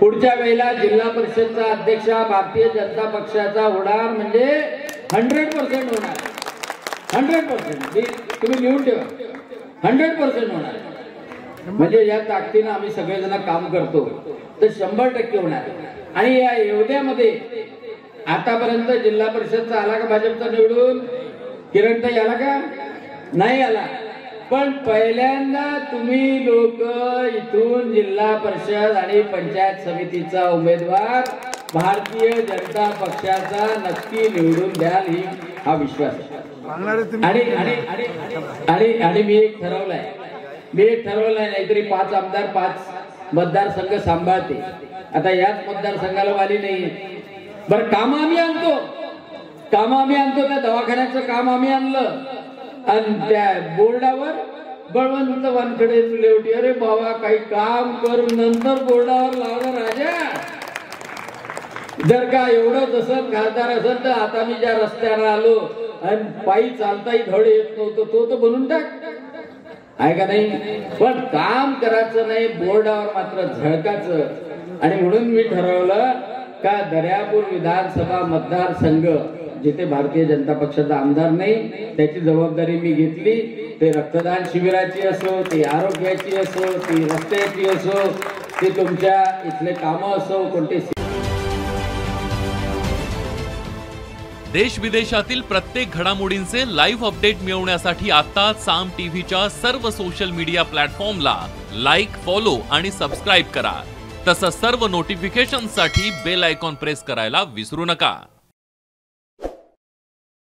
पुढच्या वेळेला जिल्हा परिषदचा अध्यक्ष भारतीय जनता पक्षाचा होणार म्हणजे 100% होणार. 100% तुम्ही लिहून ठेवा. 100% होणार. म्हणजे या ताकदीने आम्ही सगळेजण काम करतो तर 100% होणार. आणि या एवढ्यामध्ये आतापर्यंत जिल्हा परिषदचा आला का भाजपचा निवडून? किरणताई आला का? नाही आला. पण पहिल्यांदा तुम्ही लोक इथून जिल्हा परिषद आणि पंचायत समितीचा उमेदवार भारतीय जनता पक्षाचा नक्की निवडून द्याल ही हा विश्वास आणि मी एक ठरवलंय. नाहीतरी 5 आमदार 5 मतदारसंघ सांभाळते. आता याच मतदारसंघाला वाली नाही. बरं काम आम्ही आणतो त्या दवाखान्याचं काम आम्ही आणलं आणि त्या बोर्डावर बळवंत वानखडे लेवटी अरे बाबा काही काम करून नंतर बोर्डावर लावलं राजा. जर का एवढं जसं खासदार असेल तर आता मी ज्या रस्त्यावर आलो आणि पायी चालताही धड येत नव्हतं तो तर बनवून टाक. आहे का नाही? पण काम करायचं नाही, बोर्डावर मात्र झळकाचं. आणि म्हणून मी ठरवलं का दर्यापूर विधानसभा मतदारसंघ जिथे भारतीय जनता पक्षाचा आमदार नाही त्याची जबाबदारी मी घेतली. ते रक्तदान शिबिराची असो, ती आरोग्याची असो, ती रस्त्याची असो, ती तुमच्या इथले कामं असो, कोणते. देश विदेशातील प्रत्येक घडामोडींचे लाईव्ह अपडेट मिळवण्यासाठी आता साम टीव्हीच्या सर्व सोशल मीडिया प्लॅटफॉर्मला लाईक, फॉलो आणि सबस्क्राईब करा. तसंच सर्व नोटिफिकेशनसाठी बेल आयकॉन प्रेस करायला विसरू नका.